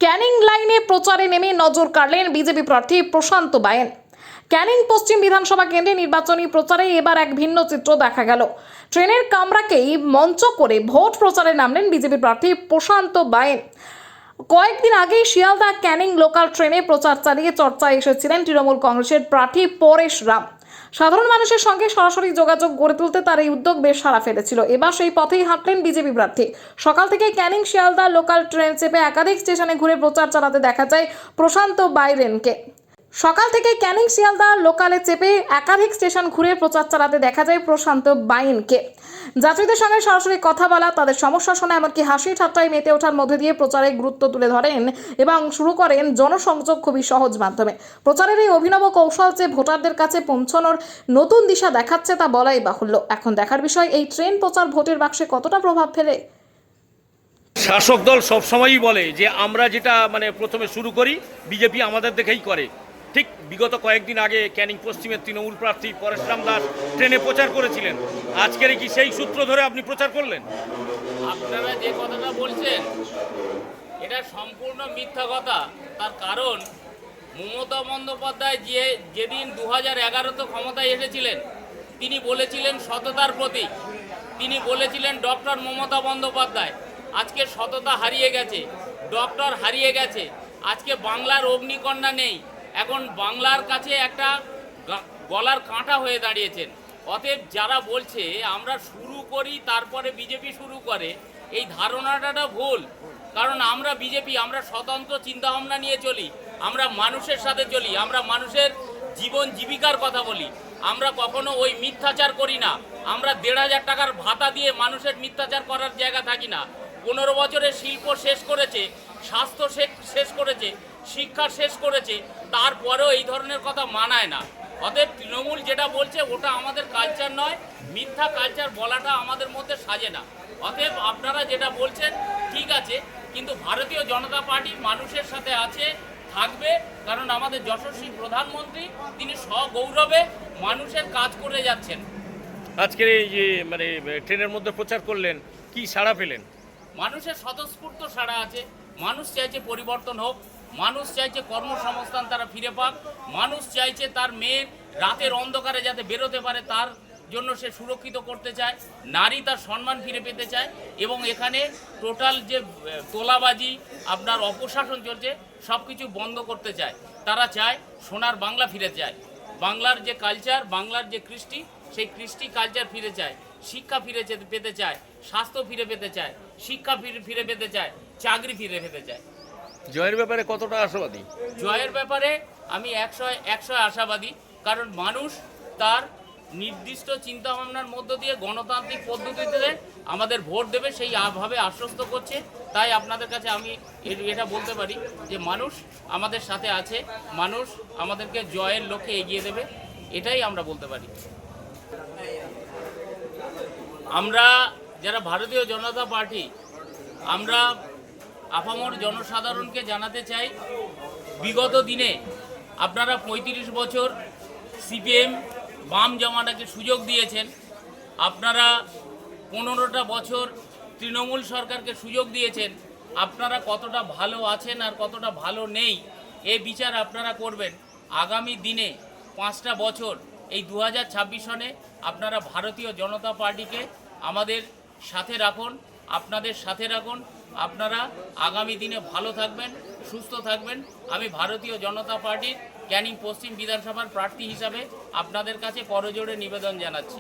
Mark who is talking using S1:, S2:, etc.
S1: ক্যানিং লাইনে প্রচারে নেমে নজর কাড়লেন বিজেপি প্রার্থী প্রশান্ত বায়েন। ক্যানিং পশ্চিম বিধানসভা কেন্দ্রে নির্বাচনী প্রচারে এবার এক ভিন্ন চিত্র দেখা গেল। ট্রেনের কামরাকেই মঞ্চ করে ভোট প্রচারে নামলেন বিজেপি প্রার্থী প্রশান্ত বায়েন। কয়েকদিন আগেই শিয়ালদা ক্যানিং লোকাল ট্রেনে প্রচার চালিয়ে চর্চায় এসেছিলেন তৃণমূল কংগ্রেসের প্রার্থী পরেশ রাম। সাধারণ মানুষের সঙ্গে সরাসরি যোগাযোগ গড়ে তুলতে তার এই উদ্যোগ বেশ সাড়া ফেলেছিল। এবার সেই পথেই হাঁটলেন বিজেপি প্রার্থী। সকাল থেকে ক্যানিং শিয়ালদা লোকাল ট্রেন চেপে একাধিক স্টেশনে ঘুরে প্রচার চালাতে দেখা যায় প্রশান্ত বায়েনকে। সকাল থেকে ক্যানিং শিয়ালদা লোকালে চেপে একাধিক স্টেশন ঘুরে প্রচার চালাতে দেখা যায় প্রশান্ত বায়েনকে। যাত্রীদের সঙ্গে সরাসরি কথা বলা, তাদের সমস্যা শোনা, এমনকি হাসি ঠাট্টায় মেতে ওঠার মধ্যে দিয়ে প্রচারে গুরুত্ব তুলে ধরেন এবং শুরু করেন জনসংযোগ খুবই সহজ মাধ্যমে। প্রচারের এই অভিনব কৌশল যে ভোটারদের কাছে পৌঁছানোর নতুন দিশা দেখাচ্ছে তা বলাই বাহুল্য। এখন দেখার বিষয় এই ট্রেন প্রচার ভোটের বাক্সে কতটা প্রভাব ফেলে।
S2: শাসক দল সবসময়ই বলে যে আমরা যেটা প্রথমে শুরু করি বিজেপি আমাদের দেখেই করে। ঠিক বিগত কয়েকদিন আগে ক্যানিং পশ্চিমের তৃণমূল প্রার্থী পরেশ রাম দাস ট্রেনে প্রচার করেছিলেন। আজকের কি সেই সূত্র ধরে আপনি প্রচার করলেন?
S3: আপনারা যে কথাটা বলছেন এটা সম্পূর্ণ মিথ্যা কথা। তার কারণ মমতা বন্দ্যোপাধ্যায় যেদিন 2011-তে ক্ষমতায় এসেছিলেন তিনি বলেছিলেন সততার প্রতীক, তিনি বলেছিলেন ডক্টর মমতা বন্দ্যোপাধ্যায়। আজকে সততা হারিয়ে গেছে, ডক্টর হারিয়ে গেছে, আজকে বাংলার অগ্নিকন্যা নেই। এখন বাংলার কাছে একটা গলার কাঁটা হয়ে দাঁড়িয়েছেন। অতএব যারা বলছে আমরা শুরু করি তারপরে বিজেপি শুরু করে, এই ধারণাটা ভুল। কারণ আমরা বিজেপি, আমরা স্বতন্ত্র চিন্তাভাবনা নিয়ে চলি, আমরা মানুষের সাথে চলি, আমরা মানুষের জীবন জীবিকার কথা বলি, আমরা কখনো ওই মিথ্যাচার করি না। আমরা 1,500 টাকার ভাতা দিয়ে মানুষের মিথ্যাচার করার জায়গা থাকি না। 15 বছরে শিল্প শেষ করেছে, স্বাস্থ্য শেষ করেছে, শিক্ষা শেষ করেছে, তারপরেও এই ধরনের কথা মানায় না। অতএব তৃণমূল যেটা বলছে ওটা আমাদের কালচার নয়, মিথ্যা কালচার বলাটা আমাদের মধ্যে সাজে না। অতএব আপনারা যেটা বলছেন ঠিক আছে, কিন্তু ভারতীয় জনতা পার্টি মানুষের সাথে আছে, থাকবে। কারণ আমাদের যশস্বী প্রধানমন্ত্রী তিনি সগৌরবে মানুষের কাজ করে যাচ্ছেন।
S2: আজকের এই যে ট্রেনের মধ্যে প্রচার করলেন, কি সাড়া পেলেন?
S3: মানুষের স্বতঃস্ফূর্ত সাড়া আছে। মানুষ চাইছে পরিবর্তন হোক, মানুষ চাইছে কর্মসংস্থান তারা ফিরে পাক, মানুষ চাইছে তার মেয়ে রাতের অন্ধকারে যাতে বেরোতে পারে তার জন্য সে সুরক্ষিত করতে চায়, নারী তার সম্মান ফিরে পেতে চায়। এবং এখানে টোটাল যে তোলাবাজি আপনার অপশাসন চলছে সব কিছু বন্ধ করতে চায়। তারা চায় সোনার বাংলা ফিরে যায়, বাংলার যে কালচার, বাংলার যে কৃষ্টি, সেই কৃষ্টি কালচার ফিরে চায়, শিক্ষা ফিরে পেতে চায়, স্বাস্থ্য ফিরে পেতে চায়, শিক্ষা ফিরে পেতে চায়, চাকরি ফিরে পেতে চায়।
S2: জয়ের ব্যাপারে কতটা আশাবাদী?
S3: জয়ের ব্যাপারে আমি 100 আশাবাদী। কারণ মানুষ তার নির্দিষ্ট চিন্তাভাবনার মধ্য দিয়ে গণতান্ত্রিক পদ্ধতিতে আমাদের ভোট দেবে সেই ভাবে আশ্বস্ত করছে। তাই আপনাদের কাছে আমি এটা বলতে পারি যে মানুষ আমাদের সাথে আছে, মানুষ আমাদেরকে জয়ের লক্ষ্যে এগিয়ে দেবে, এটাই আমরা বলতে পারি। আমরা যারা ভারতীয় জনতা পার্টি, আমরা আপামর জনসাধারণকে জানাতে চাই, বিগত দিনে আপনারা 35 বছর সিপিএম বাম জমানাকে সুযোগ দিয়েছেন, আপনারা 15টা বছর তৃণমূল সরকারকে সুযোগ দিয়েছেন। আপনারা কতটা ভালো আছেন আর কতটা ভালো নেই এই বিচার আপনারা করবেন। আগামী দিনে 5টা বছর এই 2026 সনে আপনারা ভারতীয় জনতা পার্টিকে আমাদের সাথে রাখুন, আপনাদের সাথে রাখুন। আপনারা আগামী দিনে ভালো থাকবেন, সুস্থ থাকবেন। আমি ভারতীয় জনতা পার্টির ক্যানিং পশ্চিম বিধানসভার প্রার্থী হিসাবে আপনাদের কাছে করজোড়ে নিবেদন জানাচ্ছি।